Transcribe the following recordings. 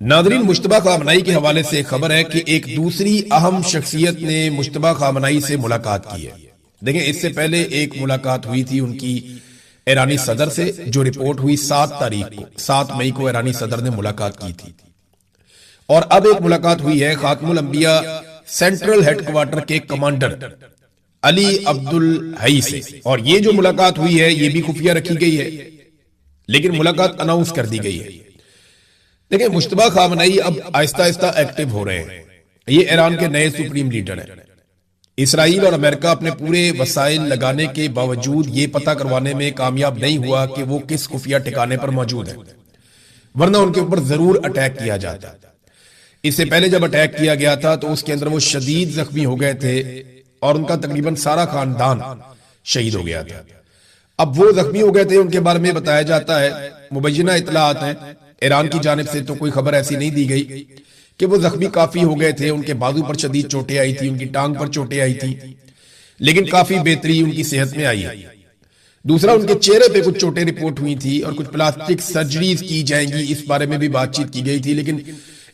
Nadreen, Mushtaba खामनाई के हवाले से खबर है कि एक दूसरी अहम शख्सियत ने मुश्तबा खामनाई से मुलाकात की है। देखें, इससे पहले एक मुलाकात हुई थी उनकी ईरानी सदर से, जो रिपोर्ट हुई 7 मई को ईरानी सदर ने मुलाकात की थी। और अब एक मुलाकात हुई है खातमुल अंबिया सेंट्रल हेडक्वार्टर के कमांडर अली अब्दुल हई से। और ये जो मुलाकात हुई है ये भी खुफिया रखी गई है, लेकिन मुलाकात अनाउंस कर दी गई है। देखिए, मुश्तबा खामनाई अब आहिस्ता आहिस्ता एक्टिव हो रहे हैं। ये ईरान के नए सुप्रीम लीडर हैं। इसराइल और अमेरिका अपने पूरे वसाइल लगाने के बावजूद ये पता करवाने में कामयाब नहीं हुआ कि वो किस खुफिया ठिकाने पर मौजूद है, वरना उनके ऊपर जरूर अटैक किया जाता। इससे पहले जब अटैक किया गया था तो उसके अंदर वो शदीद जख्मी हो गए थे और उनका तकरीबन सारा खानदान शहीद हो गया था। अब वो जख्मी हो गए थे, उनके बारे में बताया जाता है, मुबैना इतलात हैं ईरान की जानिब से, तो कोई खबर ऐसी नहीं दी गई कि वो जख्मी काफी हो गए थे। उनके बाजू पर शदीद चोटें आई थी, उनकी टांग पर चोटें आई थी, लेकिन काफी बेहतरी उनकी सेहत में आई है। दूसरा, उनके चेहरे पे कुछ चोटें रिपोर्ट हुई थी और कुछ प्लास्टिक सर्जरीज की जाएंगी, इस बारे में भी बातचीत की गई थी, लेकिन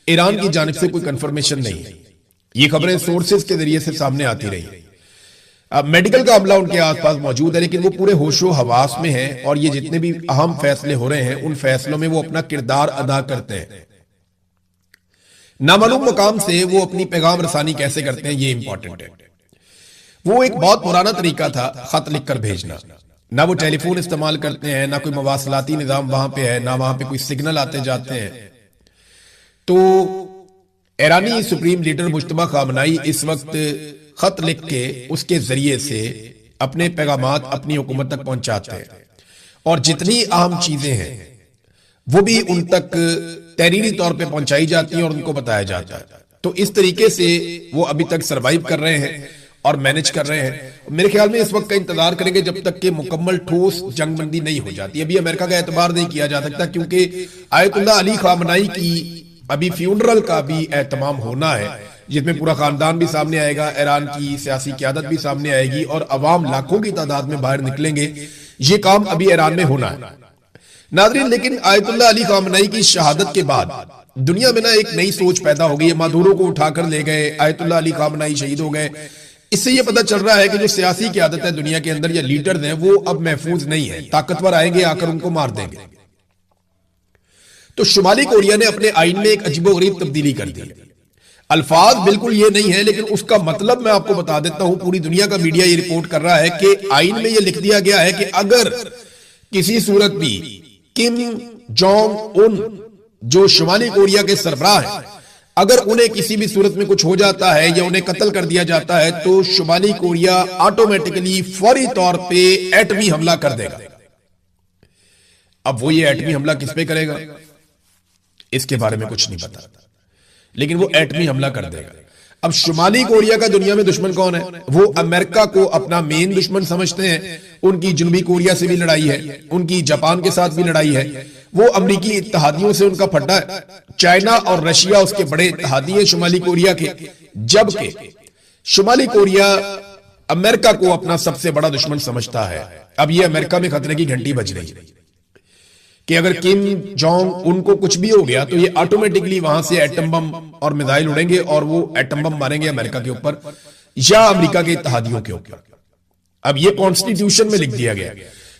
ईरान की जानिब से कोई कंफर्मेशन नहीं है। ये खबरें सोर्सेज के जरिए से सामने आती रही। अब मेडिकल का अमला उनके आसपास मौजूद है, लेकिन वो पूरे होशो हवास में हैं और ये जितने भी अहम फैसले हो रहे हैं उन फैसलों में वो अपना किरदार अदा करते हैं। नामालूम मकाम से वो अपनी पैगाम रसानी कैसे करते हैं, ये इंपॉर्टेंट है। वो एक बहुत पुराना तरीका था खत लिखकर भेजना। ना वो टेलीफोन इस्तेमाल करते हैं, ना कोई मवासलाती निजाम वहां पे है, ना वहां पे कोई सिग्नल आते जाते हैं। तो ईरानी सुप्रीम लीडर मुश्तबा खामनाई इस वक्त खत लिख के उसके जरिए से अपने पैगामात अपनी हुकूमत तक पहुंचाते हैं और जितनी अहम चीजें हैं वो भी उन तक तहरीरी तौर पे पहुंचाई जाती हैं और उनको बताया जाता है। तो इस तरीके से वो अभी तक सरवाइव कर रहे हैं और मैनेज कर रहे हैं। मेरे ख्याल में इस वक्त का इंतजार करेंगे जब तक कि मुकम्मल ठोस जंगबंदी नहीं हो जाती। अभी अमेरिका का एतबार नहीं किया जा सकता, क्योंकि आयतुल्लाह अली खामनाई की अभी फ्यूनरल का भी एहतमाम होना है, जिसमें पूरा खानदान भी सामने आएगा, ईरान की सियासी क़यादत भी सामने आएगी और अवाम लाखों की तादाद में बाहर निकलेंगे। ये काम अभी ईरान में होना है नाज़रीन। लेकिन आयतुल्लाह अली खामनाई की शहादत के बाद दुनिया में ना एक नई सोच पैदा हो गई है। मादुरो को उठाकर ले गए, आयतुल्लाह अली खामनाई शहीद हो गए। इससे ये पता चल रहा है कि जो सियासी क़यादत है दुनिया के अंदर या लीडर्स हैं वो अब महफूज नहीं है। ताकतवर आएंगे, आकर उनको मार देंगे। तो शुमाली कोरिया ने अपने आइन में एक अजीबोगरीब तब्दीली कर दी। अल्फाज बिल्कुल ये नहीं है, लेकिन उसका मतलब मैं आपको बता देता हूं। पूरी दुनिया का मीडिया ये रिपोर्ट कर रहा है कि आइन में ये लिख दिया गया है कि अगर किसी सूरत भी किम जोंग उन, जो शुमाली कोरिया के सरबराह हैं, अगर उन्हें किसी भी सूरत में कुछ हो जाता है या उन्हें कत्ल कर दिया जाता है तो शुमाली कोरिया ऑटोमेटिकली फौरी तौर पे एटमी हमला कर देगा। अब वो ये एटमी हमला किस पे करेगा इसके बारे में कुछ नहीं पता, लेकिन वो एटमी हमला कर देगा। अब शुमाली कोरिया का दुनिया में दुश्मन कौन है? वो अमेरिका को अपना मेन दुश्मन समझते हैं। उनकी जनूबी कोरिया से भी लड़ाई है, उनकी जापान के साथ भी लड़ाई है। वो अमेरिकी इत्तेहादियों से उनका फटा है। चाइना और रशिया उसके बड़े इत्तेहादी हैं शुमाली कोरिया के, जबकि शुमाली कोरिया अमेरिका को अपना सबसे बड़ा दुश्मन समझता है। अब ये अमेरिका में खतरे की घंटी बज रही है कि अगर किम जोंग उनको कुछ भी हो गया तो ये ऑटोमेटिकली वहां से एटम बम और मिसाइल उड़ेंगे और वो एटम बम मारेंगे अमेरिका के ऊपर या अमेरिका के इत्तेहादियों के ऊपर। अब ये कॉन्स्टिट्यूशन में लिख दिया गया।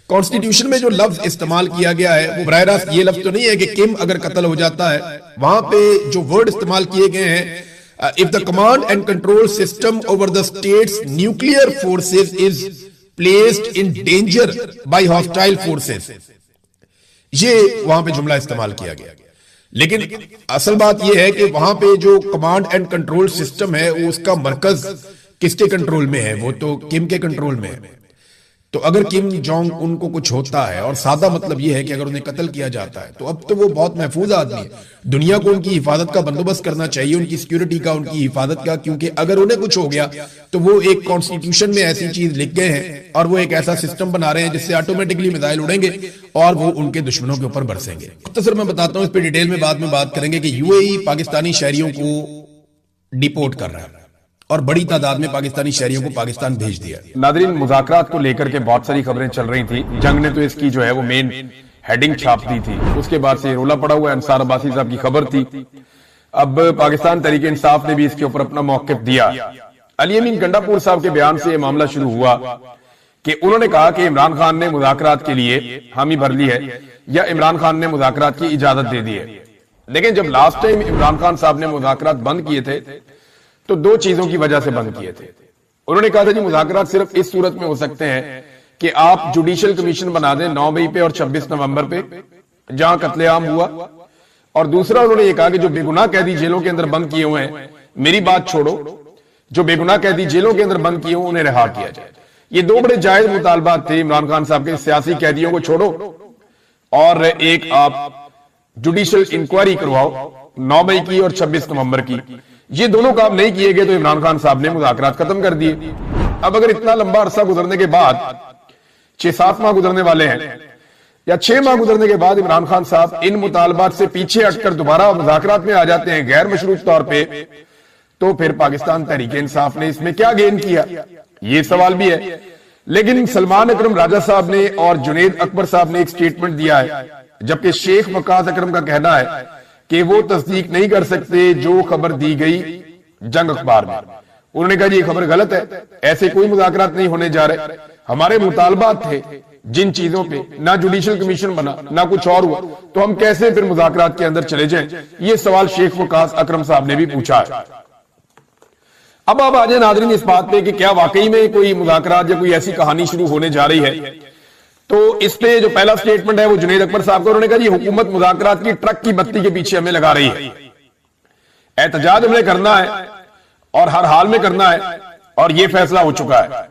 कॉन्स्टिट्यूशन में जो लफ्ज इस्तेमाल किया गया है वो बराह रास्त ये लफ्ज तो नहीं है कि किम अगर कत्ल हो जाता है। वहां पे जो वर्ड इस्तेमाल किए गए हैं, if the command and control system over the state's nuclear forces is placed in danger by hostile forces, ये वहां पे जुमला इस्तेमाल किया गया। लेकिन असल बात यह है कि वहां पे जो कमांड एंड कंट्रोल सिस्टम है उसका मरकज किसके कंट्रोल में है? वो तो किम के कंट्रोल में है। तो अगर किम जोंग उनको कुछ होता है, और सादा मतलब यह है कि अगर उन्हें कत्ल किया जाता है, तो अब तो वो बहुत महफूज आदमी है। दुनिया को उनकी हिफाजत का बंदोबस्त करना चाहिए, उनकी सिक्योरिटी का, उनकी हिफाजत का, क्योंकि अगर उन्हें कुछ हो गया तो वो एक कॉन्स्टिट्यूशन में ऐसी चीज लिख गए हैं और वो एक ऐसा सिस्टम बना रहे हैं जिससे ऑटोमेटिकली मिसाइल उड़ेंगे और वो उनके दुश्मनों के ऊपर बरसेंगे। तो सर मैं बताता हूं, इस पर डिटेल में बाद में बात करेंगे कि यूएई पाकिस्तानी शहरियों को डिपोर्ट कर रहा है और बड़ी तादाद में पाकिस्तानी शहरियों को पाकिस्तान भेज दिया। नादरीन, मुज़ाकरात को लेकर के बहुत सारी खबरें चल रही थी। जंग ने तो इसकी जो है वो मेन हेडिंग छाप दी थी, उसके बाद से रोला पड़ा हुआ है। अंसार अब्बासी साहब की खबर थी। अब पाकिस्तान तहरीक इंसाफ ने भी इसके ऊपर अपना मौक़िफ़ दिया। अली अमीन गंडापुर साहब के बयान से मामला शुरू हुआ कि उन्होंने कहा कि इमरान खान ने मुज़ाकरात के लिए हामी भर ली है या इमरान खान ने मुज़ाकरात की इजाजत दे दी है। लेकिन जब लास्ट टाइम इमरान खान साहब ने मुज़ाकरात बंद किए थे तो दो चीजों की वजह से बंद किए थे। उन्होंने कहा था कि मुज़ाकरात सिर्फ इस सूरत में हो सकते हैं कि आप जुडिशियल कमीशन बना दें 9 मई पे और 26 नवंबर पे जहां कत्लेआम हुआ, और दूसरा उन्होंने ये कहा कि जो बेगुनाह कैदी जेलों के अंदर बंद किए हुए हैं, मेरी बात छोड़ो, जो बेगुनाह कैदी जेलों के अंदर बंद किए हुए उन्हें रिहा किया जाए। ये दो बड़े जायज मुतालबात थे इमरान खान साहब के। सियासी कैदियों को छोड़ो और एक आप जुडिशियल इंक्वायरी करवाओ 9 मई की और 26 नवंबर की। ये दोनों काम नहीं किए गए तो इमरान खान साहब ने मुज़ाकरात खत्म कर दिए। अब अगर इतना लंबा अरसा गुजरने के बाद 6-7 माह गुजरने वाले हैं या 6 माह गुजरने के बाद इमरान खान साहब इन मुतालबात से पीछे हटकर दोबारा मुज़ाकरात में आ जाते हैं गैर मशरूत तौर पे, तो फिर पाकिस्तान तहरीक इंसाफ ने इसमें क्या गेन किया, ये सवाल भी है। लेकिन सलमान अकरम राजा साहब ने और जुनैद अकबर साहब ने एक स्टेटमेंट दिया है, जबकि शेख वकास अकरम का कहना है कि वो तस्दीक नहीं कर सकते जो खबर दी गई जंग अखबार में। उन्होंने कहा ये खबर गलत है, ऐसे कोई मुज़ाकरात नहीं होने जा रहे। हमारे मुतालबात थे जिन चीजों पे ना जुडिशियल कमीशन बना ना कुछ और हुआ, तो हम कैसे फिर मुज़ाकरात के अंदर चले जाएं? ये सवाल शेख वकास अकरम साहब ने भी पूछा है। अब आ जाए नाज़रीन इस बात पे कि क्या वाकई में कोई मुज़ाकरात या कोई ऐसी कहानी शुरू होने जा रही है। तो इस पे जो पहला स्टेटमेंट है वो जुनैद अकबर साहब का, उन्होंने कहा ये हुकूमत मुज़ाकरात की ट्रक की बत्ती के पीछे हमें लगा रही है। एहतजाज हमने करना है और हर हाल में करना है और ये फैसला हो चुका है।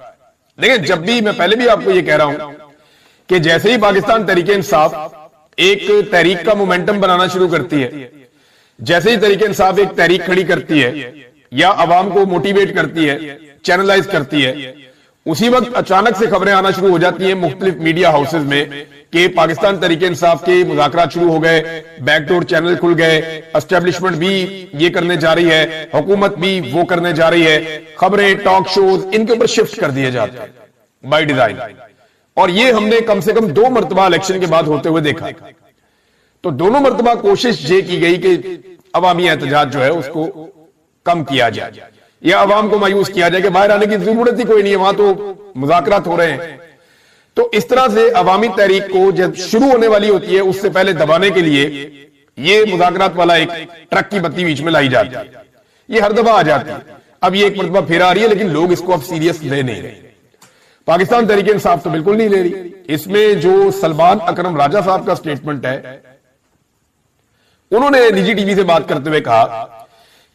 लेकिन जब भी, मैं पहले भी आपको ये कह रहा हूं कि जैसे ही पाकिस्तान तहरीक इंसाफ एक तहरीक का मोमेंटम बनाना शुरू करती है, जैसे ही तहरीक इंसाफ एक तहरीक खड़ी करती है या अवाम को मोटिवेट करती है, चैनलाइज करती है, उसी वक्त अचानक से खबरें आना शुरू हो जाती हैं मुख्तलिफ मीडिया हाउसेज में कि पाकिस्तान तहरीक इंसाफ के मुज़ाकरात शुरू हो गए, बैकडोर चैनल खुल गए, एस्टेब्लिशमेंट भी ये करने जा रही है, हुकूमत भी वो करने जा रही है। खबरें, टॉक शोज, इनके ऊपर शिफ्ट कर दिए जाते हैं बाय डिजाइन। और ये हमने कम से कम 2 मरतबा इलेक्शन के बाद होते हुए देखा। तो दोनों मरतबा कोशिश ये की गई कि अवामी एहतजाज जो है उसको कम किया जाए या अवाम को मायूस किया जाए कि बाहर आने की जरूरत ही कोई नहीं है, वहां तो मुज़ाकरात हो रहे हैं। तो इस तरह से अवामी तहरीक को जब शुरू होने वाली होती है उससे पहले दबाने के लिए ये मुज़ाकरात वाला एक ट्रक की बत्ती बीच में लाई जाती है। ये हर दफा आ जाती है। अब ये एक मरतबा फिर आ रही है, लेकिन लोग इसको अब सीरियस ले नहीं रहे। पाकिस्तान तहरीक इंसाफ तो बिल्कुल नहीं ले रही। इसमें जो सलमान अकरम राजा साहब का स्टेटमेंट है, उन्होंने निजी टीवी से बात करते हुए कहा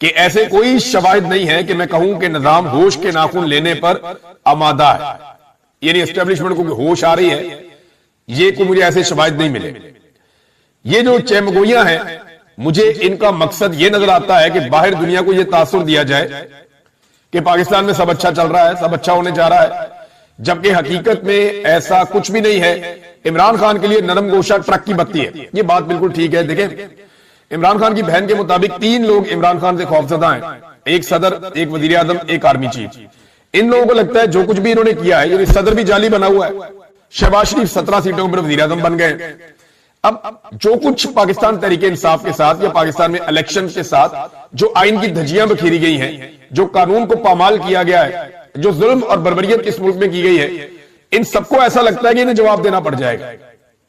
कि ऐसे कोई शवाहिद नहीं है कि मैं कहूं कि निजाम होश के नाखून लेने पर आमादा है, यानी एस्टेब्लिशमेंट को होश आ रही है, ये को मुझे ऐसे शवाहिद नहीं मिले। ये जो चेमगोइयां हैं, मुझे इनका मकसद ये नजर आता है कि बाहर दुनिया को ये तासुर दिया जाए कि पाकिस्तान में सब अच्छा चल रहा है, सब अच्छा होने जा रहा है, जबकि हकीकत में ऐसा कुछ भी नहीं है। इमरान खान के लिए नरम गोशा ट्रक की बत्ती है, ये बात बिल्कुल ठीक है। देखें, इमरान खान की बहन के मुताबिक 3 लोग इमरान खान से खौफजदा हैं, एक सदर, एक वजीर आजम, एक आर्मी चीफ। इन लोगों को लगता है जो कुछ भी इन्होंने किया है, ये सदर भी जाली बना हुआ है, शहबाज शरीफ 17 सीटों पर वजीर आजम बन गए। अब जो कुछ पाकिस्तान तहरीक इंसाफ के साथ या पाकिस्तान में इलेक्शन के साथ जो आइन की धज्जियां बखेरी गई हैं, जो कानून को पामाल किया गया है, जो जुल्म और बर्बरियत इस मुल्क में की गई है, इन सबको ऐसा लगता है कि इन्हें जवाब देना पड़ जाएगा।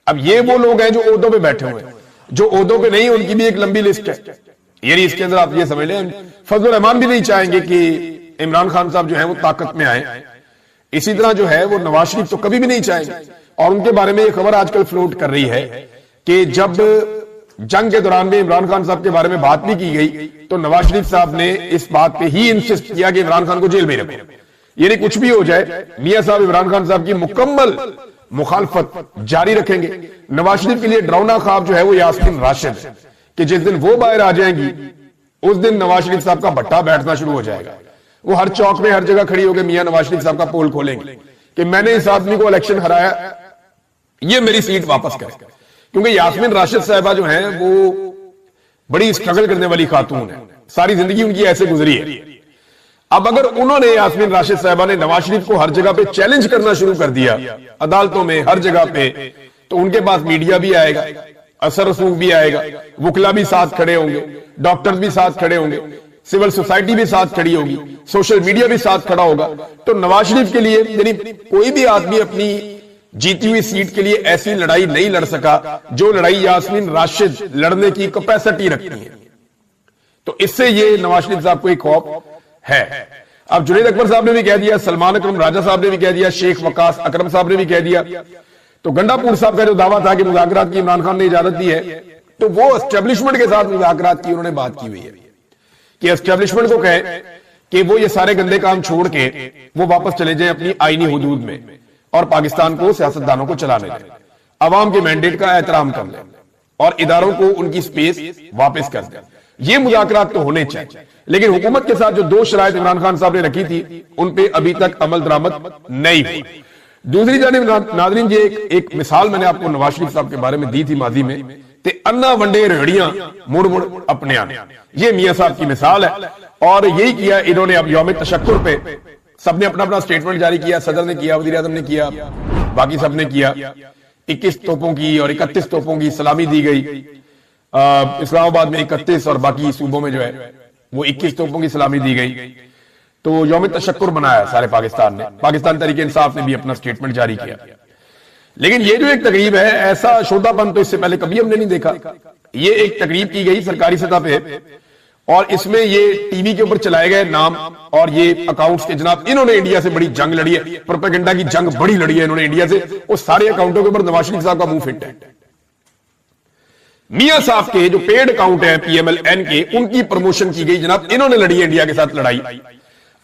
अब ये वो लोग हैं जो ओहदों पे बैठे हुए हैं, जो ओहदों पे नहीं, उनकी भी एक लंबी लिस्ट है। यानी इसके अंदर आप ये समझ लें, फजल रहमान भी नहीं चाहेंगे कि इमरान खान साहब जो है वो ताकत में आए। इसी तरह जो है वो नवाज शरीफ तो कभी भी नहीं चाहेंगे। और उनके बारे में ये खबर आजकल फ्लोट कर रही है कि जब जंग के दौरान में इमरान खान साहब के बारे में बात भी की गई तो नवाज शरीफ साहब ने इस बात पे ही इंसिस्ट किया कि इमरान खान को जेल में रखो। यानी कुछ भी हो जाए, मियां साहब इमरान खान साहब की मुकम्मल मुखालफत जारी रखेंगे। नवाज शरीफ के लिए डरावना ख्वाब जो है वो यास्मीन राशिद है कि जिस दिन वो बाहर आ जाएंगी उस दिन नवाज शरीफ साहब का भट्टा बैठना शुरू हो जाएगा। वो हर चौक में हर जगह खड़ी होकर मियां नवाज शरीफ साहब का पोल खोलेंगे कि मैंने इस आदमी को इलेक्शन हराया, ये मेरी सीट वापस करे। क्योंकि यास्मीन राशिद साहबा जो है वो बड़ी स्ट्रगल करने वाली खातून है, सारी जिंदगी उनकी ऐसे गुजरी है। अब अगर उन्होंने, यास्मीन राशिद साहबा ने नवाज शरीफ को हर जगह पे चैलेंज करना शुरू कर दिया, अदालतों में हर जगह पे, تو ان کے پاس میڈیا بھی آئے گا, اثر رسوخ بھی آئے گا, وکلا بھی ساتھ کھڑے ہوں گے, ڈاکٹرز بھی ساتھ کھڑے ہوں گے, سول سوسائٹی بھی ساتھ کھڑی ہوگی, سوشل میڈیا بھی ساتھ کھڑا ہوگا. تو نواز شریف کے لیے یعنی کوئی بھی آدمی اپنی جیتی ہوئی سیٹ کے لیے ایسی لڑائی نہیں لڑ سکا جو لڑائی یاسمین راشد لڑنے کی کیپیسٹی رکھتی ہے. تو اس سے یہ نواز شریف صاحب کو ایک خوف ہے. اب جنید اکبر صاحب نے بھی کہہ دیا, سلمان اکرم راجہ صاحب نے بھی کہہ دیا, شیخ وقاص اکرم صاحب نے بھی کہہ دیا. تو گنڈا پور صاحب کا جو دعویٰ تھا کہ مذاکرات کی عمران خان نے اجازت دی ہے, تو وہ اسٹیبلشمنٹ کے ساتھ مذاکرات کی انہوں نے بات کی ہوئی ہے کہ اسٹیبلشمنٹ کو کہے کہ وہ یہ سارے گندے کام چھوڑ کے وہ واپس چلے جائیں اپنی آئینی حدود میں اور پاکستان کو سیاستدانوں کو چلانے دیں, عوام کے مینڈیٹ کا احترام کر لیں اور اداروں کو ان کی سپیس واپس کر دیں. یہ مذاکرات تو ہونے چاہیے, لیکن حکومت کے ساتھ جو 2 شرائط عمران خان صاحب نے رکھی تھی ان پہ ابھی تک عمل درآمد نہیں ہوئی. دوسری جانب ناظرین, یہ ایک مثال میں نے آپ کو نواز شریف صاحب کے بارے میں دی تھی ماضی میں, تے انا ونڈے ریڑیاں مڑ مڑ اپنے آنے. یہ میاں صاحب کی مثال ہے اور یہی کیا انہوں نے. اب یوم تشکر پہ سب نے اپنا اپنا سٹیٹمنٹ جاری کیا, صدر نے کیا, وزیر اعظم نے کیا, باقی سب نے کیا. 21 توپوں کی اور 31 توپوں کی سلامی دی گئی. اسلام آباد میں 31 اور باقی صوبوں میں جو ہے وہ 21 توپوں کی سلامی دی گئی. تو یوم تشکر منایا سارے پاکستان نے. پاکستان تحریک انصاف نے بھی اپنا سٹیٹمنٹ جاری کیا. لیکن یہ جو ایک تقریب ہے, ایسا شودا پن تو اس سے پہلے کبھی ہم نے نہیں دیکھا. یہ ایک تقریب کی گئی سرکاری سطح پہ اور اس میں یہ ٹی وی کے اوپر چلائے گئے نام اور یہ اکاؤنٹس کے جناب انہوں نے انڈیا سے بڑی جنگ لڑی ہے, پروپیگنڈا کی جنگ بڑی لڑی ہے انہوں نے انڈیا سے. وہ سارے اکاؤنٹوں کے اوپر نواز شریف صاحب کا منہ فٹ ہے. میاں صاحب کے جو پیڈ اکاؤنٹ ہیں پی ایم ایل این کے, ان کی پروموشن کی گئی جناب, انہوں نے لڑی ہے انڈیا کے ساتھ لڑائی.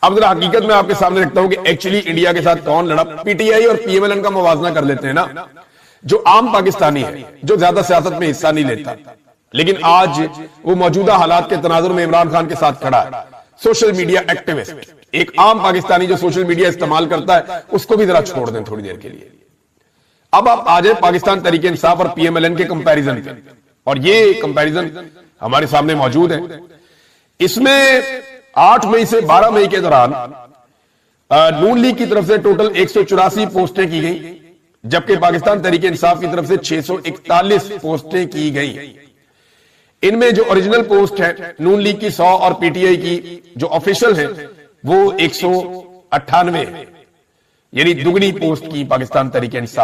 اب ذرا حقیقت میں آپ کے سامنے رکھتا ہوں کہ ایکچولی انڈیا کے ساتھ کون لڑا. پی ٹی آئی اور پی ایم ایل این کا موازنہ کر لیتے ہیں نا, جو عام پاکستانی ہے جو زیادہ سیاست میں حصہ نہیں لیتا, لیکن آج وہ موجودہ حالات کے تناظر میں عمران خان کے ساتھ کھڑا ہے. سوشل میڈیا ایکٹیوسٹ, ایک عام پاکستانی جو سوشل میڈیا استعمال کرتا ہے, اس کو بھی ذرا چھوڑ دیں تھوڑی دیر کے لیے. اب آپ آ جائیں پاکستان تحریک انصاف اور پی ایم ایل این کے کمپیریزن پہ, اور یہ کمپیریزن ہمارے سامنے موجود ہے. اس میں 8 مئی سے 12 مئی کے دوران نون لیگ کی طرف سے ٹوٹل 184 پوسٹیں کی گئیں, جبکہ پاکستان تحریک انصاف کی طرف سے 641 پوسٹیں کی گئیں. ان میں جو اوریجنل پوسٹ ہے نون لیگ کی 100 اور پی ٹی آئی کی جو آفیشل ہے وہ 198 ہے, یعنی دگنی پوسٹ کی پاکستان تحریک انصاف